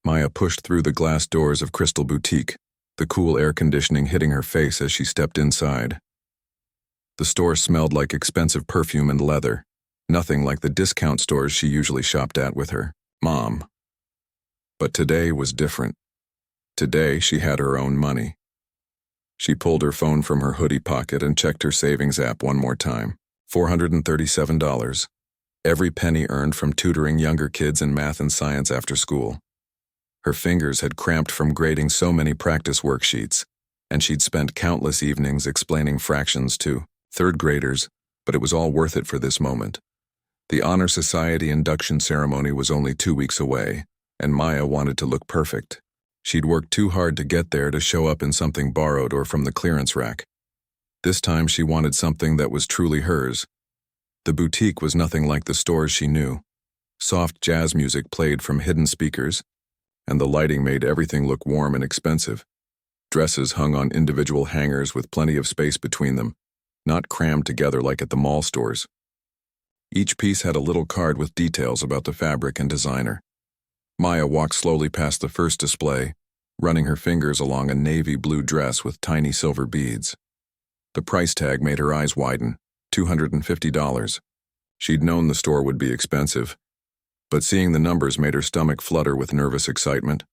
Maya pushed through the glass doors of Crystal Boutique, the cool air conditioning hitting her face as she stepped inside. The store smelled like expensive perfume and leather, nothing like the discount stores she usually shopped at with her mom. But today was different. Today she had her own money. She pulled her phone from her hoodie pocket and checked her savings app one more time. $437. Every penny earned from tutoring younger kids in math and science after school. Her fingers had cramped from grading so many practice worksheets, and she'd spent countless evenings explaining fractions to third graders, but it was all worth it for this moment. The Honor Society induction ceremony was only 2 weeks away, and Maya wanted to look perfect. She'd worked too hard to get there to show up in something borrowed or from the clearance rack. This time she wanted something that was truly hers. The boutique was nothing like the stores she knew. Soft jazz music played from hidden speakers, and the lighting made everything look warm and expensive. Dresses hung on individual hangers with plenty of space between them, not crammed together like at the mall stores. Each piece had a little card with details about the fabric and designer. Maya walked slowly past the first display, running her fingers along a navy blue dress with tiny silver beads. The price tag made her eyes widen, $250. She'd known the store would be expensive, but seeing the numbers made her stomach flutter with nervous excitement.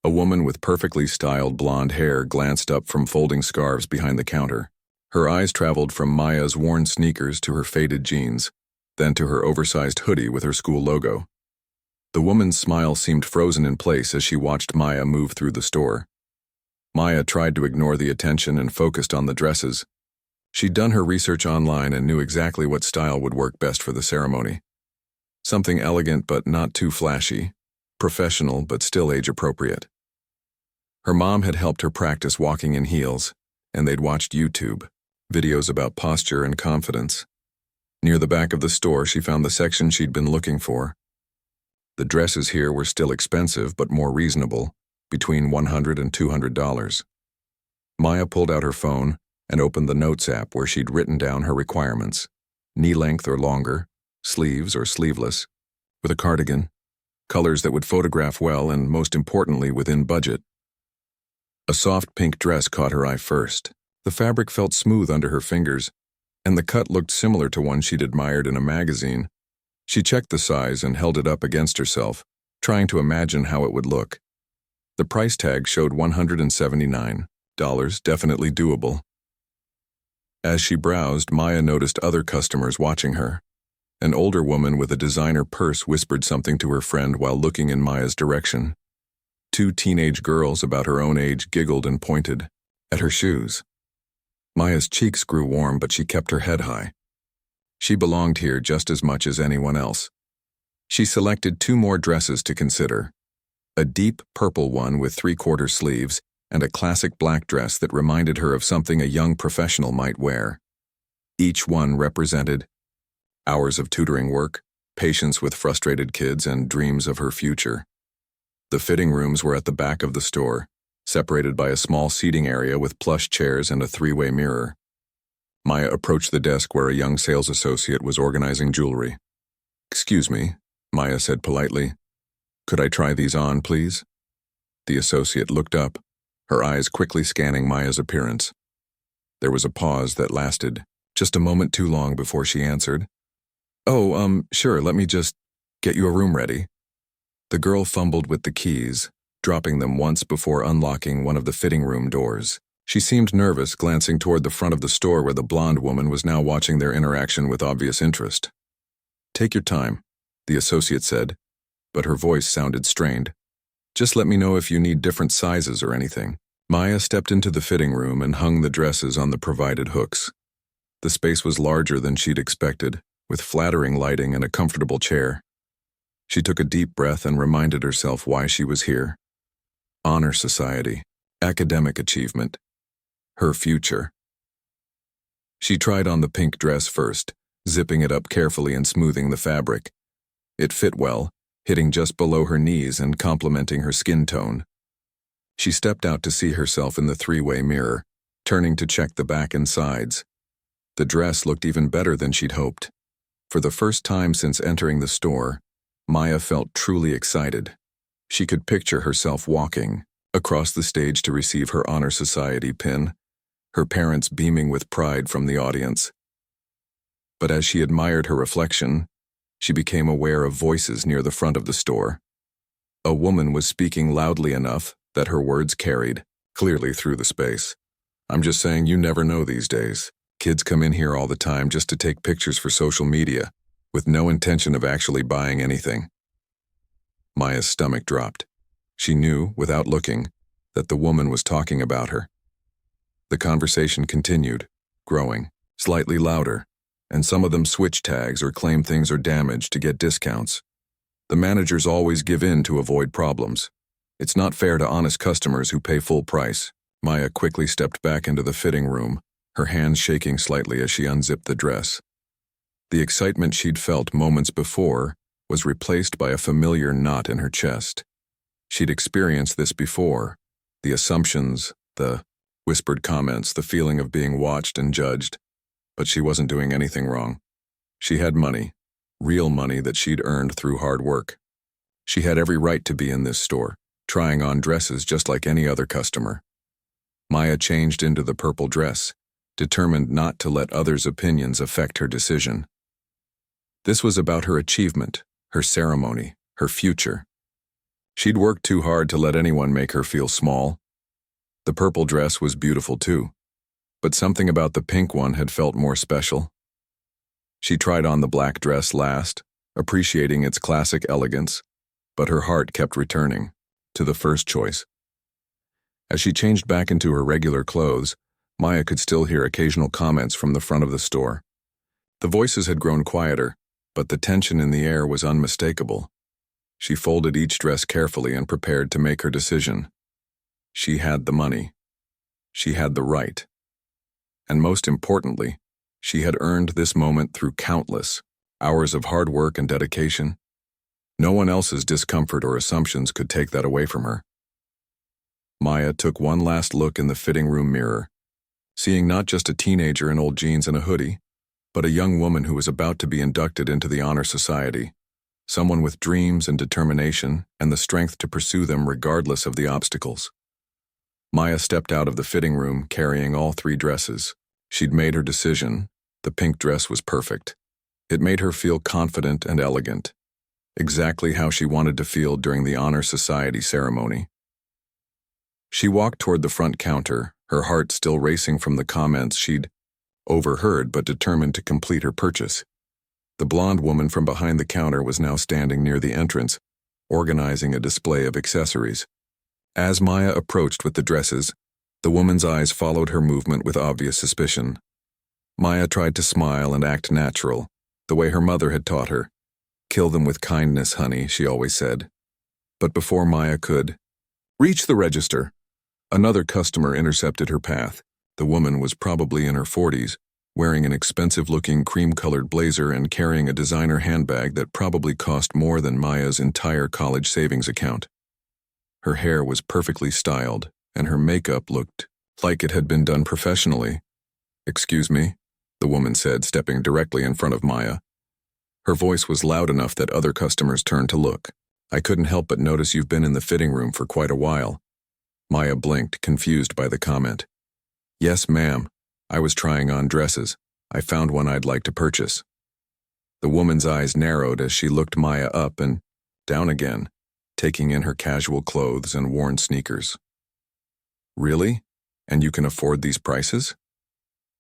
A woman with perfectly styled blonde hair glanced up from folding scarves behind the counter. Her eyes traveled from Maya's worn sneakers to her faded jeans, then to her oversized hoodie with her school logo. The woman's smile seemed frozen in place as she watched Maya move through the store. Maya tried to ignore the attention and focused on the dresses. She'd done her research online and knew exactly what style would work best for the ceremony. Something elegant but not too flashy, professional but still age-appropriate. Her mom had helped her practice walking in heels, and they'd watched YouTube, videos about posture and confidence. Near the back of the store, she found the section she'd been looking for. The dresses here were still expensive but more reasonable, between $100 and $200. Maya pulled out her phone and opened the Notes app where she'd written down her requirements: knee length or longer, sleeves or sleeveless, with a cardigan, colors that would photograph well and, most importantly, within budget. A soft pink dress caught her eye first. The fabric felt smooth under her fingers, and the cut looked similar to one she'd admired in a magazine. She checked the size and held it up against herself, trying to imagine how it would look. The price tag showed $179, definitely doable. As she browsed, Maya noticed other customers watching her. An older woman with a designer purse whispered something to her friend while looking in Maya's direction. 2 teenage girls about her own age giggled and pointed at her shoes. Maya's cheeks grew warm, but she kept her head high. She belonged here just as much as anyone else. She selected 2 more dresses to consider: a deep purple one with 3/4 sleeves and a classic black dress that reminded her of something a young professional might wear. Each one represented hours of tutoring work, patience with frustrated kids, and dreams of her future. The fitting rooms were at the back of the store, separated by a small seating area with plush chairs and a 3-way mirror. Maya approached the desk where a young sales associate was organizing jewelry. "Excuse me," Maya said politely. "Could I try these on, please?" The associate looked up, her eyes quickly scanning Maya's appearance. There was a pause that lasted just a moment too long before she answered. "Oh, sure, let me just get you a room ready." The girl fumbled with the keys, dropping them once before unlocking one of the fitting room doors. She seemed nervous, glancing toward the front of the store where the blonde woman was now watching their interaction with obvious interest. "Take your time," the associate said, but her voice sounded strained. "Just let me know if you need different sizes or anything." Maya stepped into the fitting room and hung the dresses on the provided hooks. The space was larger than she'd expected, with flattering lighting and a comfortable chair. She took a deep breath and reminded herself why she was here. Honor Society, academic achievement, her future. She tried on the pink dress first, zipping it up carefully and smoothing the fabric. It fit well, hitting just below her knees and complementing her skin tone. She stepped out to see herself in the 3-way mirror, turning to check the back and sides. The dress looked even better than she'd hoped. For the first time since entering the store, Maya felt truly excited. She could picture herself walking across the stage to receive her Honor Society pin, her parents beaming with pride from the audience. But as she admired her reflection, she became aware of voices near the front of the store. A woman was speaking loudly enough that her words carried clearly through the space. "I'm just saying, you never know these days. Kids come in here all the time just to take pictures for social media, with no intention of actually buying anything." Maya's stomach dropped. She knew, without looking, that the woman was talking about her. The conversation continued, growing, slightly louder, and some of them switch tags or claim things are damaged to get discounts. The managers always give in to avoid problems. It's not fair to honest customers who pay full price. Maya quickly stepped back into the fitting room, her hands shaking slightly as she unzipped the dress. The excitement she'd felt moments before was replaced by a familiar knot in her chest. She'd experienced this before, the assumptions, the whispered comments, the feeling of being watched and judged. But she wasn't doing anything wrong. She had money, real money that she'd earned through hard work. She had every right to be in this store, trying on dresses just like any other customer. Maya changed into the purple dress, determined not to let others' opinions affect her decision. This was about her achievement, her ceremony, her future. She'd worked too hard to let anyone make her feel small. The purple dress was beautiful too, but something about the pink one had felt more special. She tried on the black dress last, appreciating its classic elegance, but her heart kept returning to the first choice. As she changed back into her regular clothes, Maya could still hear occasional comments from the front of the store. The voices had grown quieter, but the tension in the air was unmistakable. She folded each dress carefully and prepared to make her decision. She had the money. She had the right. And most importantly, she had earned this moment through countless hours of hard work and dedication. No one else's discomfort or assumptions could take that away from her. Maya took one last look in the fitting room mirror, seeing not just a teenager in old jeans and a hoodie, but a young woman who was about to be inducted into the Honor Society, someone with dreams and determination and the strength to pursue them regardless of the obstacles. Maya stepped out of the fitting room carrying all 3 dresses. She'd made her decision. The pink dress was perfect. It made her feel confident and elegant, exactly how she wanted to feel during the Honor Society ceremony. She walked toward the front counter, her heart still racing from the comments she'd overheard but determined to complete her purchase. The blonde woman from behind the counter was now standing near the entrance, organizing a display of accessories. As Maya approached with the dresses, the woman's eyes followed her movement with obvious suspicion. Maya tried to smile and act natural, the way her mother had taught her. "Kill them with kindness, honey," she always said. But before Maya could reach the register, another customer intercepted her path. The woman was probably in her 40s, wearing an expensive-looking cream-colored blazer and carrying a designer handbag that probably cost more than Maya's entire college savings account. Her hair was perfectly styled, and her makeup looked like it had been done professionally. "Excuse me," the woman said, stepping directly in front of Maya. Her voice was loud enough that other customers turned to look. "I couldn't help but notice you've been in the fitting room for quite a while." Maya blinked, confused by the comment. "Yes, ma'am. I was trying on dresses. I found one I'd like to purchase." The woman's eyes narrowed as she looked Maya up and down again, taking in her casual clothes and worn sneakers. "Really? And you can afford these prices?"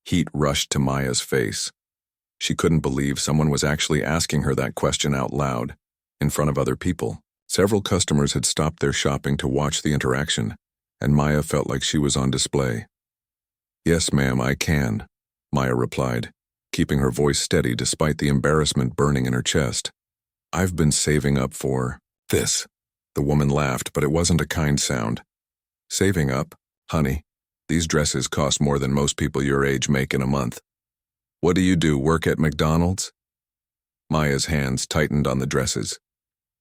Heat rushed to Maya's face. She couldn't believe someone was actually asking her that question out loud, in front of other people. Several customers had stopped their shopping to watch the interaction, and Maya felt like she was on display. "Yes, ma'am, I can," Maya replied, keeping her voice steady despite the embarrassment burning in her chest. "I've been saving up for this." The woman laughed, but it wasn't a kind sound. "Saving up? Honey, these dresses cost more than most people your age make in a month. What do, work at McDonald's?" Maya's hands tightened on the dresses.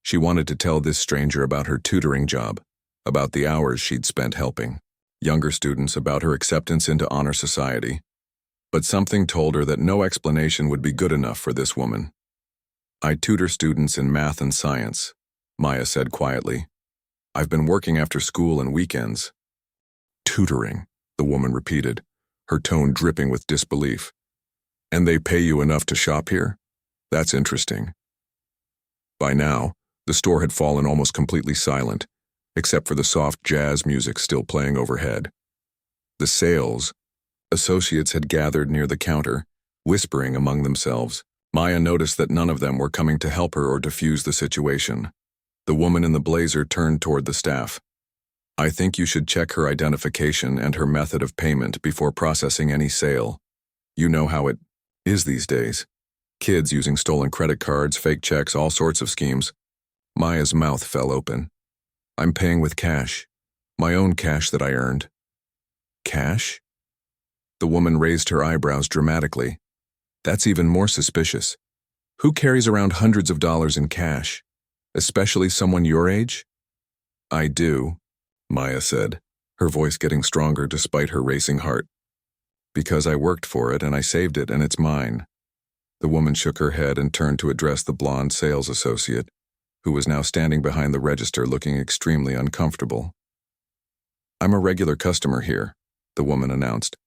She wanted to tell this stranger about her tutoring job, about the hours she'd spent helping younger students, about her acceptance into Honor Society. But something told her that no explanation would be good enough for this woman. "I tutor students in math and science," Maya said quietly. I've been working after school and weekends. Tutoring, the woman repeated, her tone dripping with disbelief. And they pay you enough to shop here? That's interesting. By now, the store had fallen almost completely silent, except for the soft jazz music still playing overhead. The sales associates had gathered near the counter, whispering among themselves. Maya noticed that none of them were coming to help her or diffuse the situation. The woman in the blazer turned toward the staff. I think you should check her identification and her method of payment before processing any sale. You know how it is these days. Kids using stolen credit cards, fake checks, all sorts of schemes. Maya's mouth fell open. I'm paying with cash. My own cash that I earned. Cash? The woman raised her eyebrows dramatically. That's even more suspicious. Who carries around hundreds of dollars in cash? Especially someone your age? I do, Maya said, her voice getting stronger despite her racing heart. Because I worked for it and I saved it and it's mine. The woman shook her head and turned to address the blonde sales associate, who was now standing behind the register looking extremely uncomfortable. I'm a regular customer here, the woman announced.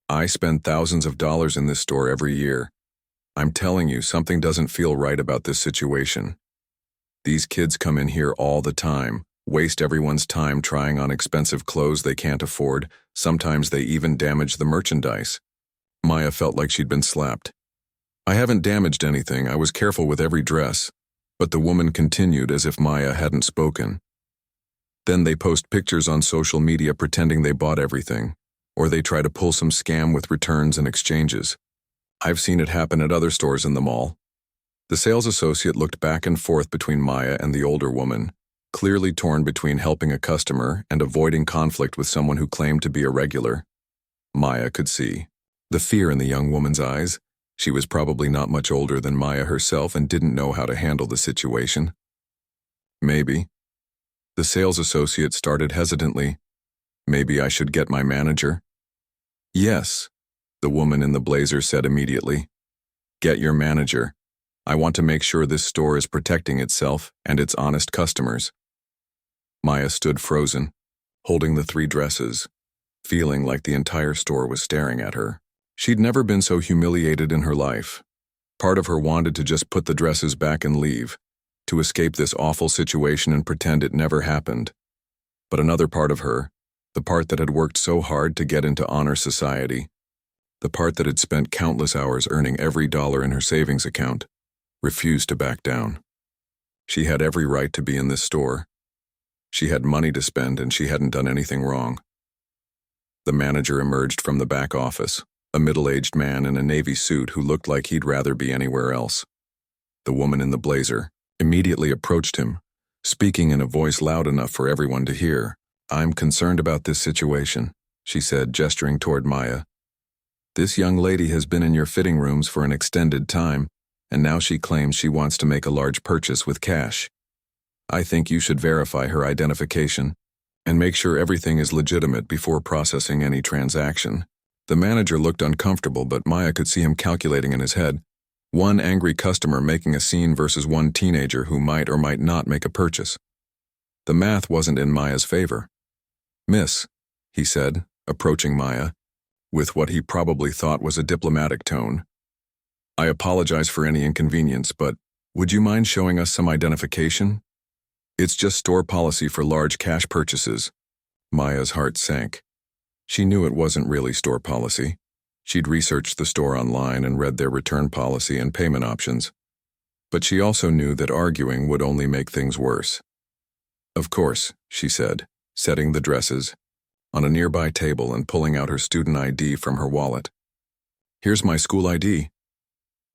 I spend thousands of dollars in this store every year. I'm telling you, something doesn't feel right about this situation. These kids come in here all the time, waste everyone's time trying on expensive clothes they can't afford. Sometimes they even damage the merchandise. Maya felt like she'd been slapped. I haven't damaged anything. I was careful with every dress. But the woman continued as if Maya hadn't spoken. Then they post pictures on social media pretending they bought everything. Or they try to pull some scam with returns and exchanges. I've seen it happen at other stores in the mall. The sales associate looked back and forth between Maya and the older woman, clearly torn between helping a customer and avoiding conflict with someone who claimed to be a regular. Maya could see the fear in the young woman's eyes. She was probably not much older than Maya herself and didn't know how to handle the situation. Maybe. The sales associate started hesitantly. Maybe I should get my manager? Yes, the woman in the blazer said immediately. Get your manager. I want to make sure this store is protecting itself and its honest customers. Maya stood frozen, holding the 3 dresses, feeling like the entire store was staring at her. She'd never been so humiliated in her life. Part of her wanted to just put the dresses back and leave, to escape this awful situation and pretend it never happened. But another part of her, the part that had worked so hard to get into honor society, the part that had spent countless hours earning every dollar in her savings account, refused to back down. She had every right to be in this store. She had money to spend and she hadn't done anything wrong. The manager emerged from the back office, a middle-aged man in a navy suit who looked like he'd rather be anywhere else. The woman in the blazer immediately approached him, speaking in a voice loud enough for everyone to hear. I'm concerned about this situation, she said, gesturing toward Maya. This young lady has been in your fitting rooms for an extended time, and now she claims she wants to make a large purchase with cash. I think you should verify her identification and make sure everything is legitimate before processing any transaction. The manager looked uncomfortable, but Maya could see him calculating in his head. One angry customer making a scene versus one teenager who might or might not make a purchase. The math wasn't in Maya's favor. Miss, he said, approaching Maya, with what he probably thought was a diplomatic tone. I apologize for any inconvenience, but would you mind showing us some identification? It's just store policy for large cash purchases. Maya's heart sank. She knew it wasn't really store policy. She'd researched the store online and read their return policy and payment options. But she also knew that arguing would only make things worse. Of course, she said, setting the dresses on a nearby table and pulling out her student ID from her wallet. Here's my school ID.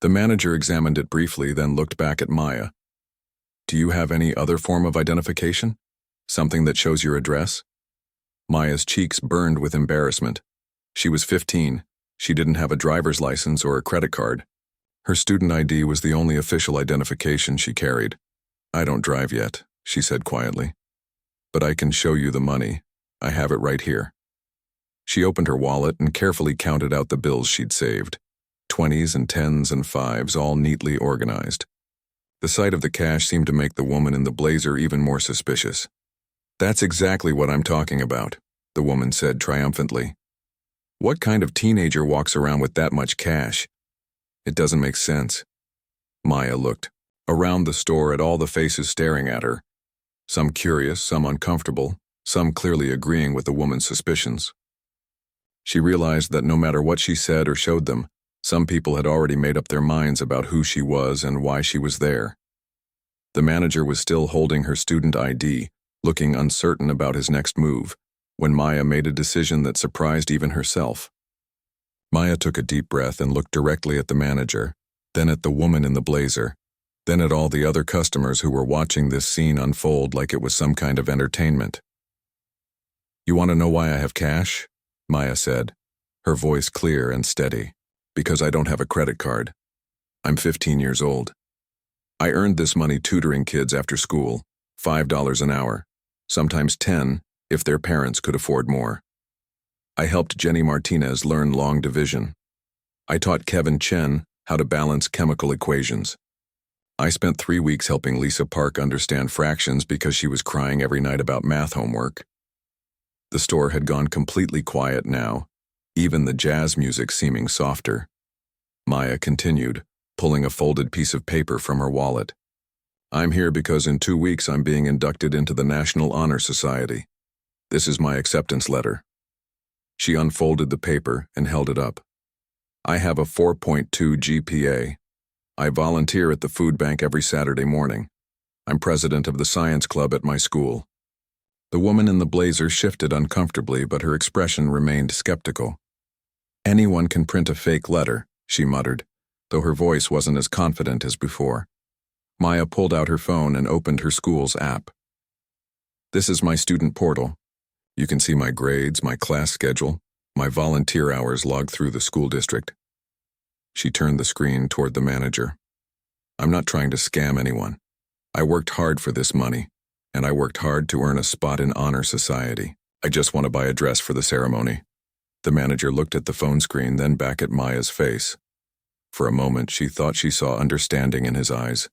The manager examined it briefly, then looked back at Maya. Do you have any other form of identification? Something that shows your address? Maya's cheeks burned with embarrassment. She was 15. She didn't have a driver's license or a credit card. Her student ID was the only official identification she carried. I don't drive yet, she said quietly. But I can show you the money. I have it right here. She opened her wallet and carefully counted out the bills she'd saved. 20s and 10s and 5s, all neatly organized. The sight of the cash seemed to make the woman in the blazer even more suspicious. That's exactly what I'm talking about, the woman said triumphantly. What kind of teenager walks around with that much cash? It doesn't make sense. Maya looked around the store at all the faces staring at her, some curious, some uncomfortable, some clearly agreeing with the woman's suspicions. She realized that no matter what she said or showed them, some people had already made up their minds about who she was and why she was there. The manager was still holding her student ID, looking uncertain about his next move, when Maya made a decision that surprised even herself. Maya took a deep breath and looked directly at the manager, then at the woman in the blazer, then at all the other customers who were watching this scene unfold like it was some kind of entertainment. "You want to know why I have cash?" Maya said, her voice clear and steady. "Because I don't have a credit card. I'm 15 years old. I earned this money tutoring kids after school, $5 an hour, sometimes 10 if their parents could afford more. I helped Jenny Martinez learn long division. I taught Kevin Chen how to balance chemical equations. I spent 3 weeks helping Lisa Park understand fractions because she was crying every night about math homework." The store had gone completely quiet now, even the jazz music seeming softer. Maya continued, pulling a folded piece of paper from her wallet. "I'm here because in 2 weeks I'm being inducted into the National Honor Society. This is my acceptance letter." She unfolded the paper and held it up. "I have a 4.2 GPA. I volunteer at the food bank every Saturday morning. I'm president of the science club at my school." The woman in the blazer shifted uncomfortably, but her expression remained skeptical. "Anyone can print a fake letter," she muttered, though her voice wasn't as confident as before. Maya pulled out her phone and opened her school's app. "This is my student portal. You can see my grades, my class schedule, my volunteer hours logged through the school district." She turned the screen toward the manager. "I'm not trying to scam anyone. I worked hard for this money, and I worked hard to earn a spot in Honor Society. I just want to buy a dress for the ceremony." The manager looked at the phone screen, then back at Maya's face. For a moment, she thought she saw understanding in his eyes,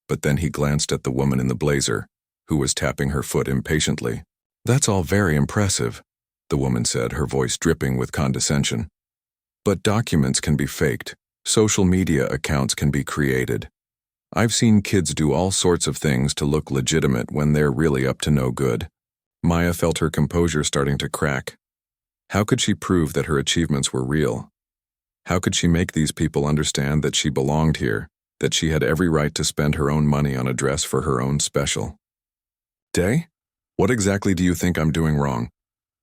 but then he glanced at the woman in the blazer, who was tapping her foot impatiently. "That's all very impressive," the woman said, her voice dripping with condescension. "But documents can be faked. Social media accounts can be created. I've seen kids do all sorts of things to look legitimate when they're really up to no good." Maya felt her composure starting to crack. How could she prove that her achievements were real? How could she make these people understand that she belonged here, that she had every right to spend her own money on a dress for her own special day? "What exactly do you think I'm doing wrong?"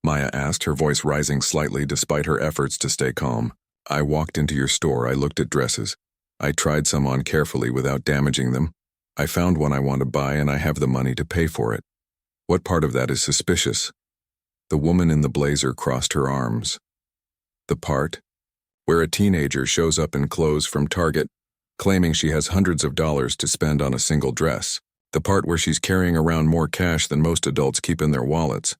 Maya asked, her voice rising slightly despite her efforts to stay calm. "I walked into your store, I looked at dresses. I tried some on carefully without damaging them. I found one I want to buy and I have the money to pay for it. What part of that is suspicious?" The woman in the blazer crossed her arms. "The part where a teenager shows up in clothes from Target, claiming she has hundreds of dollars to spend on a single dress. The part where she's carrying around more cash than most adults keep in their wallets.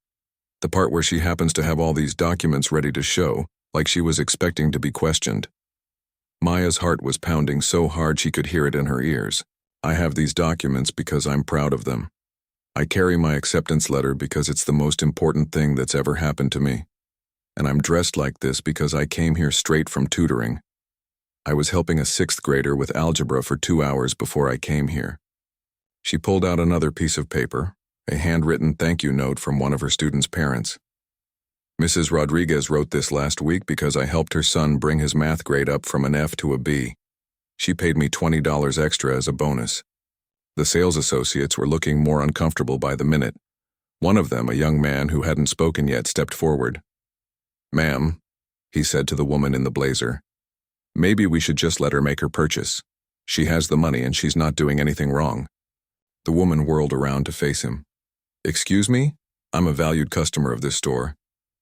The part where she happens to have all these documents ready to show, like she was expecting to be questioned." Maya's heart was pounding so hard she could hear it in her ears. "I have these documents because I'm proud of them. I carry my acceptance letter because it's the most important thing that's ever happened to me. And I'm dressed like this because I came here straight from tutoring. I was helping a 6th grader with algebra for 2 hours before I came here." She pulled out another piece of paper, a handwritten thank you note from one of her students' parents. "Mrs. Rodriguez wrote this last week because I helped her son bring his math grade up from an F to a B. She paid me $20 extra as a bonus." The sales associates were looking more uncomfortable by the minute. One of them, a young man who hadn't spoken yet, stepped forward. "Ma'am," he said to the woman in the blazer, "maybe we should just let her make her purchase. She has the money and she's not doing anything wrong." The woman whirled around to face him. "Excuse me? I'm a valued customer of this store.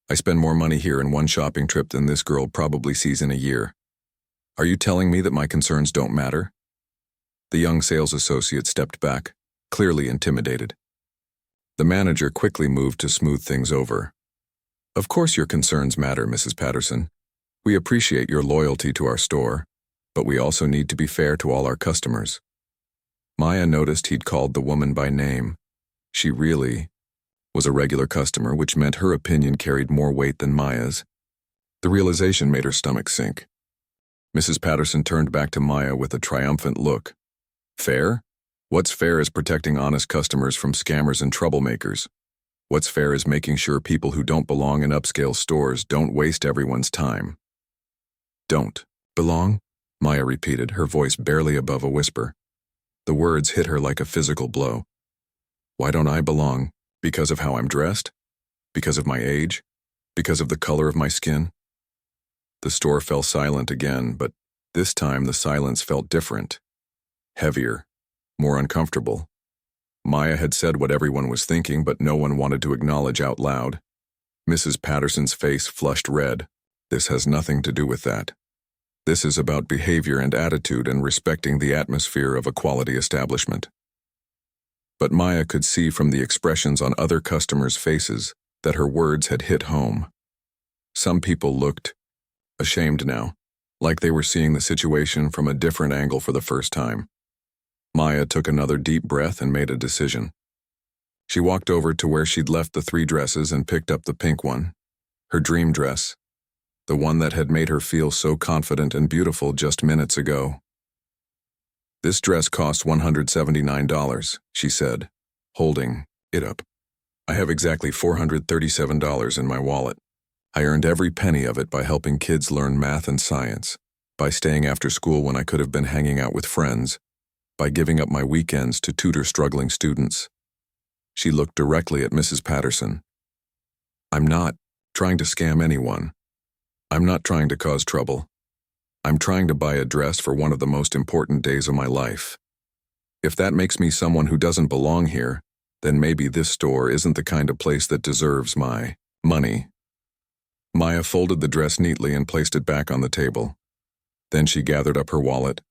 I spend more money here in one shopping trip than this girl probably sees in a year. Are you telling me that my concerns don't matter?" The young sales associate stepped back, clearly intimidated. The manager quickly moved to smooth things over. "Of course your concerns matter, Mrs. Patterson. We appreciate your loyalty to our store, but we also need to be fair to all our customers." Maya noticed he'd called the woman by name. She really was a regular customer, which meant her opinion carried more weight than Maya's. The realization made her stomach sink. Mrs. Patterson turned back to Maya with a triumphant look. Fair? What's fair is protecting honest customers from scammers and troublemakers. What's fair is making sure people who don't belong in upscale stores don't waste everyone's time. Don't belong? Maya repeated, her voice barely above a whisper. The words hit her like a physical blow. Why don't I belong? Because of how I'm dressed? Because of my age? Because of the color of my skin? The store fell silent again, but this time the silence felt different. Heavier. More uncomfortable. Maya had said what everyone was thinking, but no one wanted to acknowledge out loud. Mrs. Patterson's face flushed red. This has nothing to do with that. This is about behavior and attitude and respecting the atmosphere of a quality establishment. But Maya could see from the expressions on other customers' faces that her words had hit home. Some people looked ashamed now, like they were seeing the situation from a different angle for the first time. Maya took another deep breath and made a decision. She walked over to where she'd left the 3 dresses and picked up the pink one, her dream dress, the one that had made her feel so confident and beautiful just minutes ago. This dress cost $179, she said, holding it up. I have exactly $437 in my wallet. I earned every penny of it by helping kids learn math and science, by staying after school when I could have been hanging out with friends, by giving up my weekends to tutor struggling students. She looked directly at Mrs. Patterson. I'm not trying to scam anyone. I'm not trying to cause trouble. I'm trying to buy a dress for one of the most important days of my life. If that makes me someone who doesn't belong here, then maybe this store isn't the kind of place that deserves my money. Maya folded the dress neatly and placed it back on the table. Then she gathered up her wallet,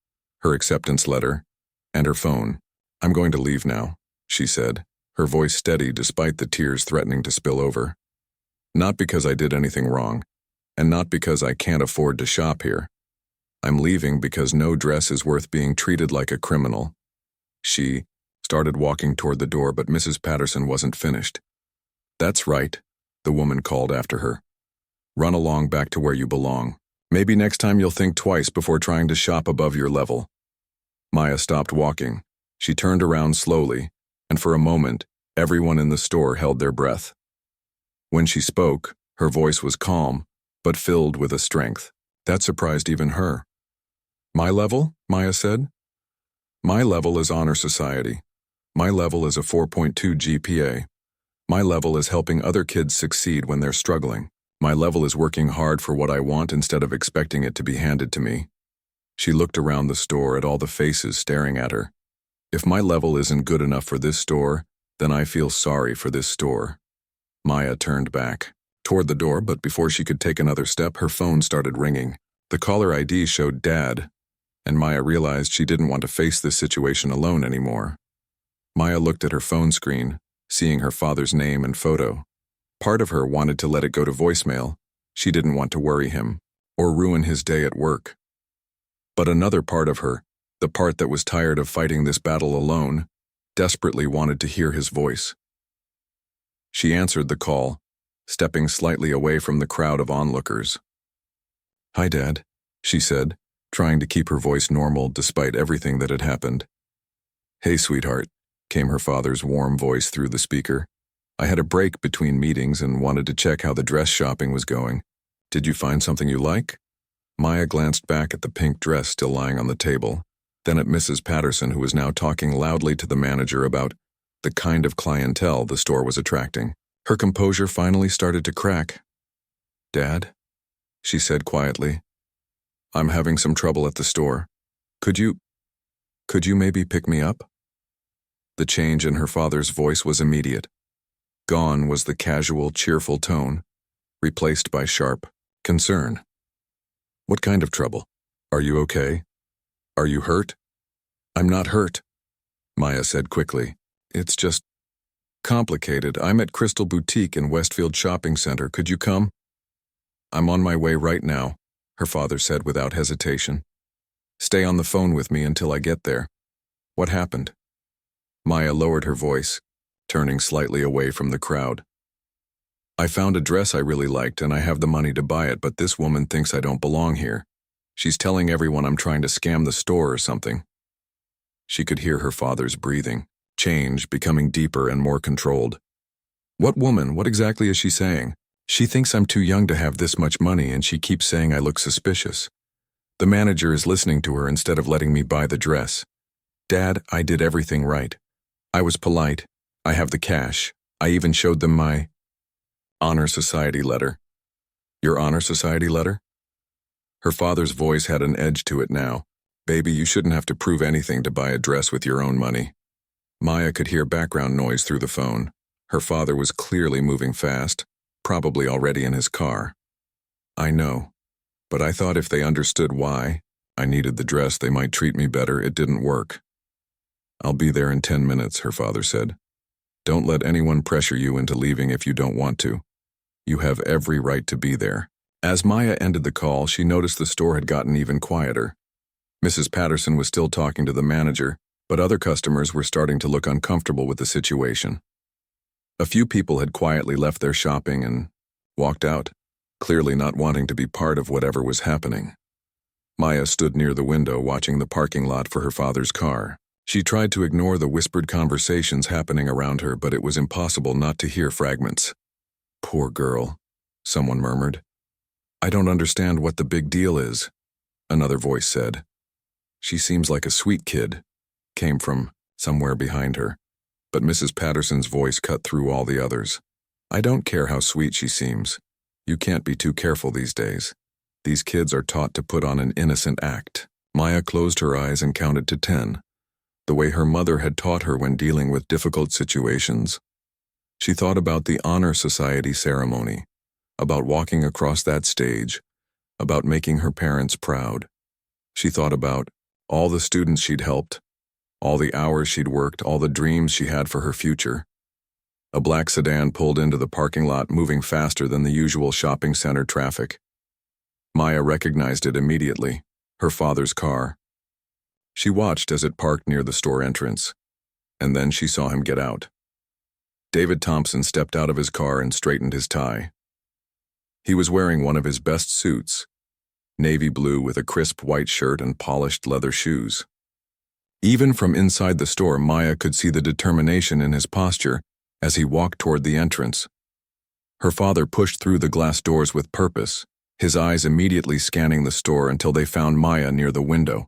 her acceptance letter, and her phone. I'm going to leave now, she said, her voice steady despite the tears threatening to spill over. Not because I did anything wrong, and not because I can't afford to shop here. I'm leaving because no dress is worth being treated like a criminal. She started walking toward the door, but Mrs. Patterson wasn't finished. That's right, the woman called after her. Run along back to where you belong. Maybe next time you'll think twice before trying to shop above your level. Maya stopped walking. She turned around slowly, and for a moment, everyone in the store held their breath. When she spoke, her voice was calm, but filled with a strength. That surprised even her. My level? Maya said. My level is honor society. My level is a 4.2 GPA. My level is helping other kids succeed when they're struggling. My level is working hard for what I want instead of expecting it to be handed to me. She looked around the store at all the faces staring at her. If my level isn't good enough for this store, then I feel sorry for this store. Maya turned back toward the door, but before she could take another step, her phone started ringing. The caller ID showed Dad, and Maya realized she didn't want to face this situation alone anymore. Maya looked at her phone screen, seeing her father's name and photo. Part of her wanted to let it go to voicemail. She didn't want to worry him or ruin his day at work. But another part of her, the part that was tired of fighting this battle alone, desperately wanted to hear his voice. She answered the call, stepping slightly away from the crowd of onlookers. Hi, Dad, she said, trying to keep her voice normal despite everything that had happened. Hey, sweetheart, came her father's warm voice through the speaker. I had a break between meetings and wanted to check how the dress shopping was going. Did you find something you like? Maya glanced back at the pink dress still lying on the table, then at Mrs. Patterson, who was now talking loudly to the manager about the kind of clientele the store was attracting. Her composure finally started to crack. Dad, she said quietly, I'm having some trouble at the store. Could you maybe pick me up? The change in her father's voice was immediate. Gone was the casual, cheerful tone, replaced by sharp concern. What kind of trouble? Are you okay? Are you hurt? I'm not hurt, Maya said quickly. It's just complicated. I'm at Crystal Boutique in Westfield Shopping Center. Could you come? I'm on my way right now, her father said without hesitation. Stay on the phone with me until I get there. What happened? Maya lowered her voice. turning slightly away from the crowd. I found a dress I really liked and I have the money to buy it, but this woman thinks I don't belong here. She's telling everyone I'm trying to scam the store or something. She could hear her father's breathing change, becoming deeper and more controlled. What woman? What exactly is she saying? She thinks I'm too young to have this much money and she keeps saying I look suspicious. The manager is listening to her instead of letting me buy the dress. Dad, I did everything right. I was polite. I have the cash. I even showed them my honor society letter. Your honor society letter? Her father's voice had an edge to it now. Baby, you shouldn't have to prove anything to buy a dress with your own money. Maya could hear background noise through the phone. Her father was clearly moving fast, probably already in his car. I know, but I thought if they understood why I needed the dress, they might treat me better. It didn't work. I'll be there in 10 minutes, her father said. Don't let anyone pressure you into leaving if you don't want to. You have every right to be there. As Maya ended the call, she noticed the store had gotten even quieter. Mrs. Patterson was still talking to the manager, but other customers were starting to look uncomfortable with the situation. A few people had quietly left their shopping and walked out, clearly not wanting to be part of whatever was happening. Maya stood near the window watching the parking lot for her father's car. She tried to ignore the whispered conversations happening around her, but it was impossible not to hear fragments. Poor girl, someone murmured. I don't understand what the big deal is, another voice said. She seems like a sweet kid, came from somewhere behind her, but Mrs. Patterson's voice cut through all the others. I don't care how sweet she seems. You can't be too careful these days. These kids are taught to put on an innocent act. Maya closed her eyes and counted to 10, the way her mother had taught her when dealing with difficult situations. She thought about the honor society ceremony, about walking across that stage, about making her parents proud. She thought about all the students she'd helped, all the hours she'd worked, all the dreams she had for her future. A black sedan pulled into the parking lot, moving faster than the usual shopping center traffic. Maya recognized it immediately, her father's car. She watched as it parked near the store entrance, and then she saw him get out. David Thompson stepped out of his car and straightened his tie. He was wearing one of his best suits, navy blue with a crisp white shirt and polished leather shoes. Even from inside the store, Maya could see the determination in his posture as he walked toward the entrance. Her father pushed through the glass doors with purpose, his eyes immediately scanning the store until they found Maya near the window.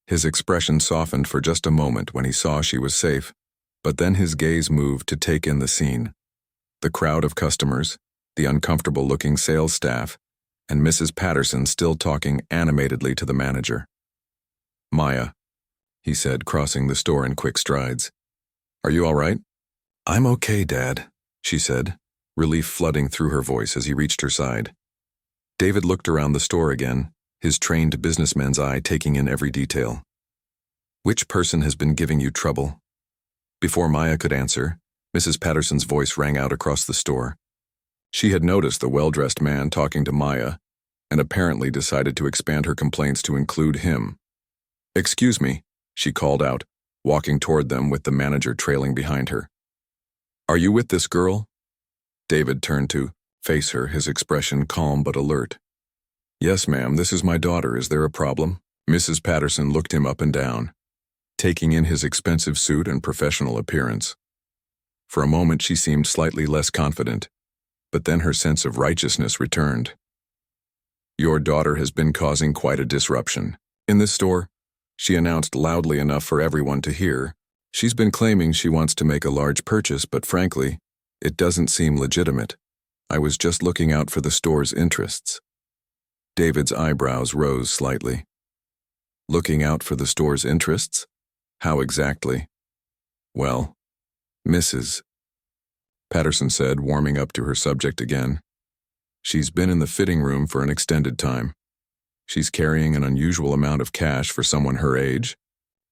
His expression softened for just a moment when he saw she was safe, but then his gaze moved to take in the scene. The crowd of customers, the uncomfortable-looking sales staff, and Mrs. Patterson still talking animatedly to the manager. Maya, he said, crossing the store in quick strides. Are you all right? I'm okay, Dad, she said, relief flooding through her voice as he reached her side. David looked around the store again, his trained businessman's eye taking in every detail. Which person has been giving you trouble? Before Maya could answer, Mrs. Patterson's voice rang out across the store. She had noticed the well-dressed man talking to Maya, and apparently decided to expand her complaints to include him. Excuse me, she called out, walking toward them with the manager trailing behind her. Are you with this girl? David turned to face her, his expression calm but alert. Yes, ma'am, this is my daughter. Is there a problem? Mrs. Patterson looked him up and down, taking in his expensive suit and professional appearance. For a moment she seemed slightly less confident, but then her sense of righteousness returned. Your daughter has been causing quite a disruption in this store, she announced loudly enough for everyone to hear. She's been claiming she wants to make a large purchase, but frankly, it doesn't seem legitimate. I was just looking out for the store's interests. David's eyebrows rose slightly. Looking out for the store's interests? How exactly? Well, Mrs. Patterson said, warming up to her subject again. She's been in the fitting room for an extended time. She's carrying an unusual amount of cash for someone her age,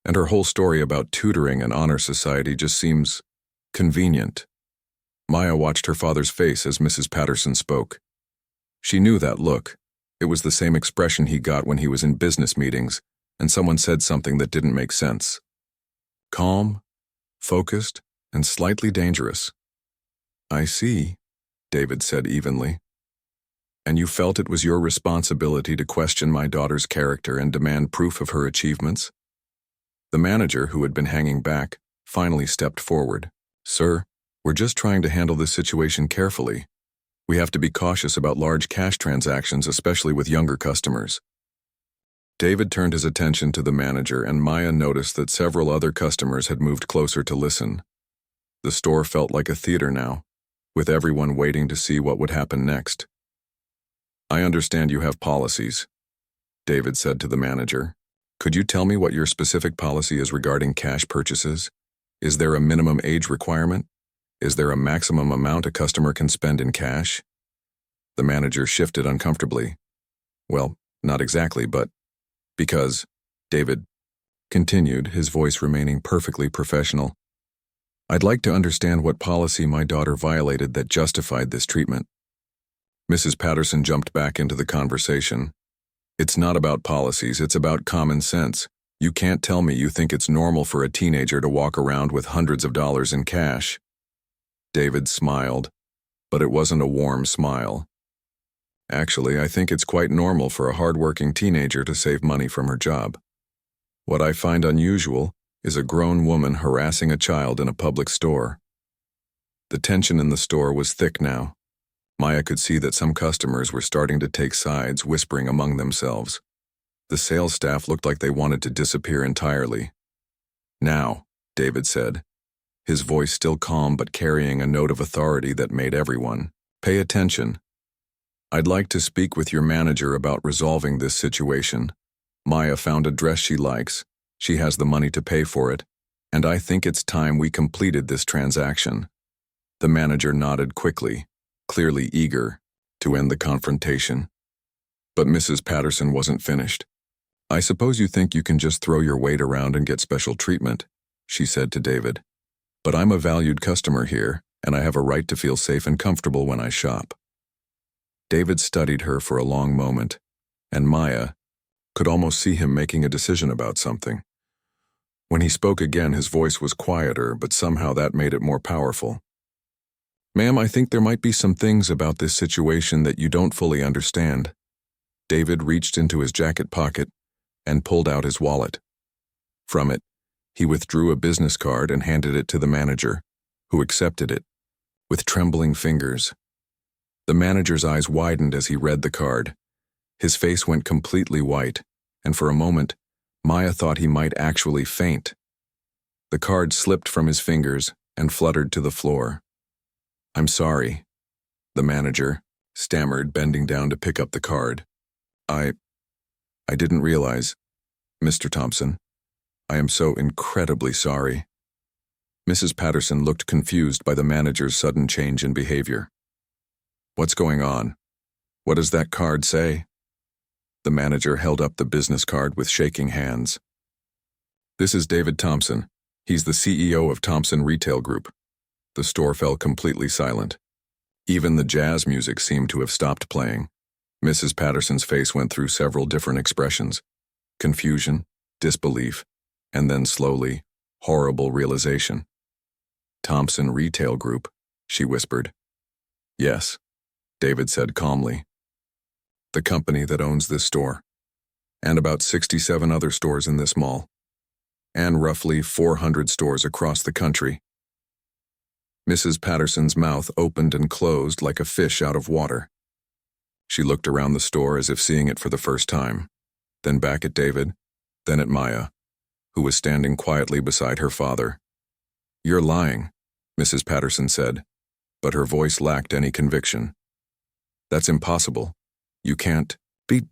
and her whole story about tutoring and honor society just seems convenient. Maya watched her father's face as Mrs. Patterson spoke. She knew that look. It was the same expression he got when he was in business meetings and someone said something that didn't make sense. Calm, focused, and slightly dangerous. I see, David said evenly. And you felt it was your responsibility to question my daughter's character and demand proof of her achievements? The manager, who had been hanging back, finally stepped forward. Sir, we're just trying to handle this situation carefully. We have to be cautious about large cash transactions, especially with younger customers. David turned his attention to the manager, and Maya noticed that several other customers had moved closer to listen. The store felt like a theater now, with everyone waiting to see what would happen next. I understand you have policies, David said to the manager. Could you tell me what your specific policy is regarding cash purchases? Is there a minimum age requirement? Is there a maximum amount a customer can spend in cash? The manager shifted uncomfortably. Well, not exactly, but because, David continued, his voice remaining perfectly professional, I'd like to understand what policy my daughter violated that justified this treatment. Mrs. Patterson jumped back into the conversation. It's not about policies, it's about common sense. You can't tell me you think it's normal for a teenager to walk around with hundreds of dollars in cash. David smiled, but it wasn't a warm smile. Actually, I think it's quite normal for a hard-working teenager to save money from her job. What I find unusual is a grown woman harassing a child in a public store. The tension in the store was thick now. Maya could see that some customers were starting to take sides, whispering among themselves. The sales staff looked like they wanted to disappear entirely. Now, David said, his voice still calm but carrying a note of authority that made everyone pay attention. I'd like to speak with your manager about resolving this situation. Maya found a dress she likes. She has the money to pay for it, and I think it's time we completed this transaction. The manager nodded quickly, clearly eager to end the confrontation. But Mrs. Patterson wasn't finished. I suppose you think you can just throw your weight around and get special treatment, she said to David. But I'm a valued customer here, and I have a right to feel safe and comfortable when I shop. David studied her for a long moment, and Maya could almost see him making a decision about something. When he spoke again, his voice was quieter, but somehow that made it more powerful. Ma'am, I think there might be some things about this situation that you don't fully understand. David reached into his jacket pocket and pulled out his wallet. From it, he withdrew a business card and handed it to the manager, who accepted it, with trembling fingers. The manager's eyes widened as he read the card. His face went completely white, and for a moment, Maya thought he might actually faint. The card slipped from his fingers and fluttered to the floor. I'm sorry, the manager stammered, bending down to pick up the card. I didn't realize, Mr. Thompson. I am so incredibly sorry. Mrs. Patterson looked confused by the manager's sudden change in behavior. What's going on? What does that card say? The manager held up the business card with shaking hands. This is David Thompson. He's the CEO of Thompson Retail Group. The store fell completely silent. Even the jazz music seemed to have stopped playing. Mrs. Patterson's face went through several different expressions: confusion, disbelief, and then slowly, horrible realization. Thompson Retail Group, she whispered. Yes, David said calmly. The company that owns this store, and about 67 other stores in this mall, and roughly 400 stores across the country. Mrs. Patterson's mouth opened and closed like a fish out of water. She looked around the store as if seeing it for the first time, then back at David, then at Maya, who was standing quietly beside her father. You're lying, Mrs. Patterson said, but her voice lacked any conviction. That's impossible. You can't be.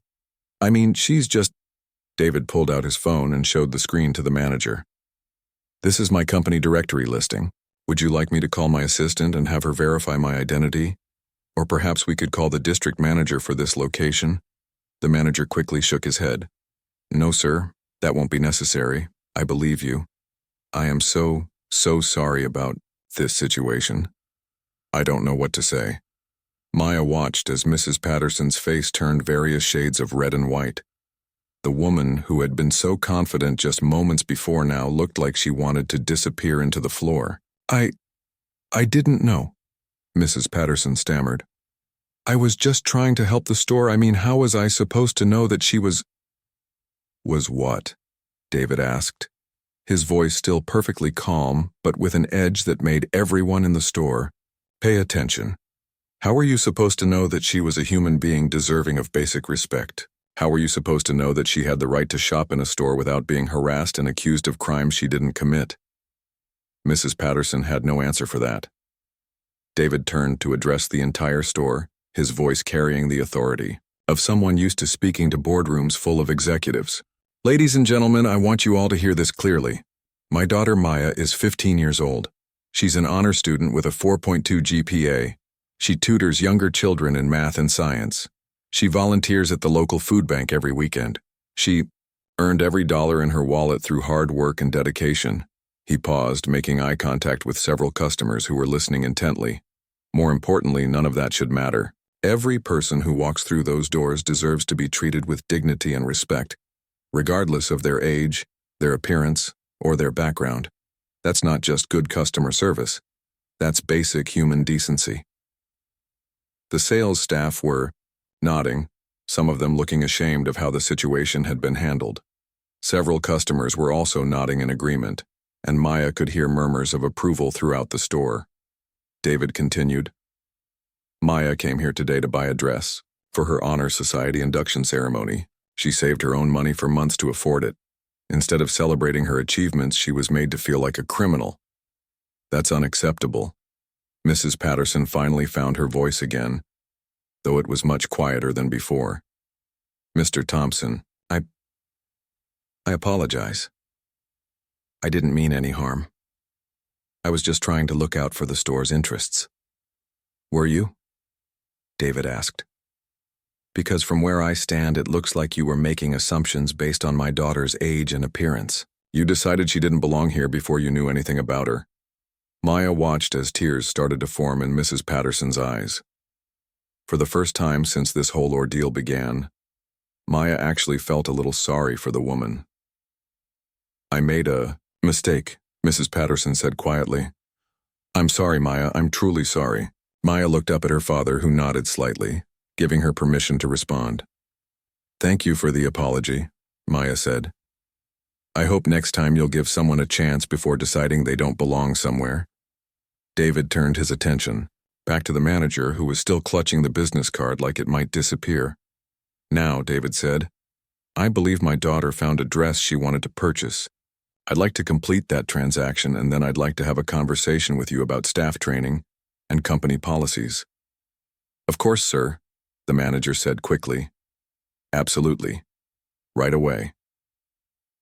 I mean, she's just. David pulled out his phone and showed the screen to the manager. This is my company directory listing. Would you like me to call my assistant and have her verify my identity? Or perhaps we could call the district manager for this location? The manager quickly shook his head. No, sir, that won't be necessary. I believe you. I am so sorry about this situation. I don't know what to say. Maya watched as Mrs. Patterson's face turned various shades of red and white. The woman who had been so confident just moments before now looked like she wanted to disappear into the floor. I, I didn't know, Mrs. Patterson stammered. I was just trying to help the store. I mean, how was I supposed to know that she was... Was what? David asked, his voice still perfectly calm, but with an edge that made everyone in the store pay attention. How were you supposed to know that she was a human being deserving of basic respect? How were you supposed to know that she had the right to shop in a store without being harassed and accused of crimes she didn't commit? Mrs. Patterson had no answer for that. David turned to address the entire store, his voice carrying the authority of someone used to speaking to boardrooms full of executives. Ladies and gentlemen, I want you all to hear this clearly. My daughter Maya is 15 years old. She's an honor student with a 4.2 GPA. She tutors younger children in math and science. She volunteers at the local food bank every weekend. She earned every dollar in her wallet through hard work and dedication. He paused, making eye contact with several customers who were listening intently. More importantly, none of that should matter. Every person who walks through those doors deserves to be treated with dignity and respect, regardless of their age, their appearance, or their background. That's not just good customer service. That's basic human decency. The sales staff were nodding, some of them looking ashamed of how the situation had been handled. Several customers were also nodding in agreement, and Maya could hear murmurs of approval throughout the store. David continued. Maya came here today to buy a dress for her Honor Society induction ceremony. She saved her own money for months to afford it. Instead of celebrating her achievements, she was made to feel like a criminal. That's unacceptable. Mrs. Patterson finally found her voice again, though it was much quieter than before. Mr. Thompson, I apologize. I didn't mean any harm. I was just trying to look out for the store's interests. Were you? David asked. Because from where I stand, it looks like you were making assumptions based on my daughter's age and appearance. You decided she didn't belong here before you knew anything about her. Maya watched as tears started to form in Mrs. Patterson's eyes. For the first time since this whole ordeal began, Maya actually felt a little sorry for the woman. I made a mistake, Mrs. Patterson said quietly. I'm sorry, Maya, I'm truly sorry. Maya looked up at her father, who nodded slightly, giving her permission to respond. Thank you for the apology, Maya said. I hope next time you'll give someone a chance before deciding they don't belong somewhere. David turned his attention back to the manager, who was still clutching the business card like it might disappear. Now, David said, I believe my daughter found a dress she wanted to purchase. I'd like to complete that transaction, and then I'd like to have a conversation with you about staff training and company policies. Of course, sir, the manager said quickly. Absolutely. Right away.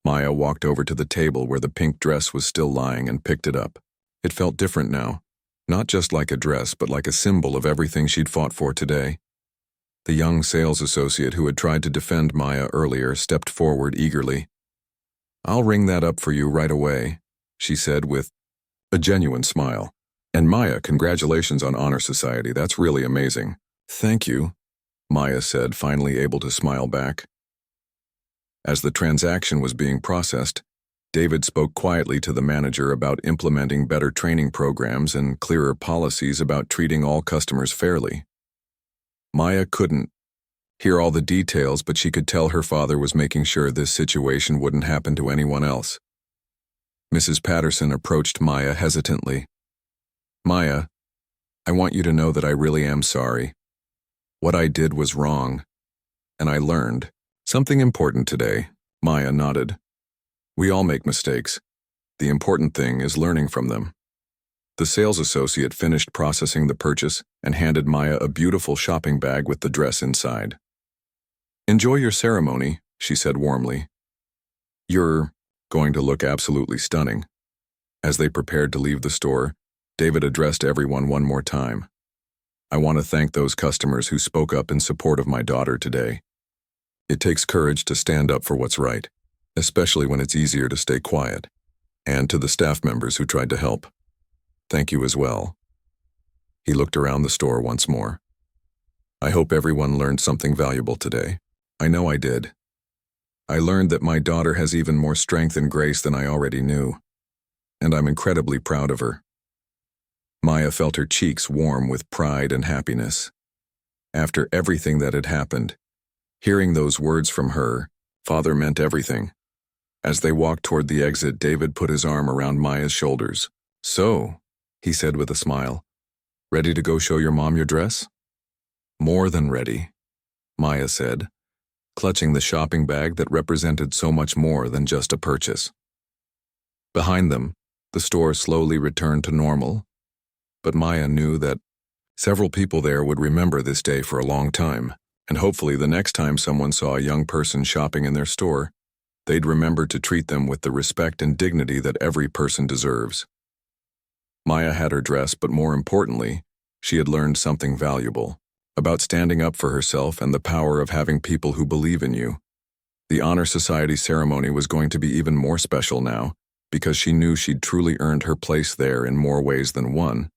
Maya walked over to the table where the pink dress was still lying and picked it up. It felt different now, not just like a dress, but like a symbol of everything she'd fought for today. The young sales associate who had tried to defend Maya earlier stepped forward eagerly. I'll ring that up for you right away, she said with a genuine smile. And Maya, congratulations on Honor Society. That's really amazing. Thank you, Maya said, finally able to smile back. As the transaction was being processed, David spoke quietly to the manager about implementing better training programs and clearer policies about treating all customers fairly. Maya couldn't hear all the details, but she could tell her father was making sure this situation wouldn't happen to anyone else. Mrs. Patterson approached Maya hesitantly. Maya, I want you to know that I really am sorry. What I did was wrong, and I learned something important today. Maya nodded. We all make mistakes. The important thing is learning from them. The sales associate finished processing the purchase and handed Maya a beautiful shopping bag with the dress inside. Enjoy your ceremony, she said warmly. You're going to look absolutely stunning. As they prepared to leave the store, David addressed everyone one more time. I want to thank those customers who spoke up in support of my daughter today. It takes courage to stand up for what's right, especially when it's easier to stay quiet. And to the staff members who tried to help, thank you as well. He looked around the store once more. I hope everyone learned something valuable today. I know I did. I learned that my daughter has even more strength and grace than I already knew, and I'm incredibly proud of her. Maya felt her cheeks warm with pride and happiness. After everything that had happened, hearing those words from her, father meant everything. As they walked toward the exit, David put his arm around Maya's shoulders. "So," he said with a smile, "ready to go show your mom your dress?" "More than ready," Maya said, clutching the shopping bag that represented so much more than just a purchase. Behind them, the store slowly returned to normal, but Maya knew that several people there would remember this day for a long time, and hopefully the next time someone saw a young person shopping in their store, they'd remember to treat them with the respect and dignity that every person deserves. Maya had her dress, but more importantly, she had learned something valuable about standing up for herself and the power of having people who believe in you. The Honor Society ceremony was going to be even more special now, because she knew she'd truly earned her place there in more ways than one.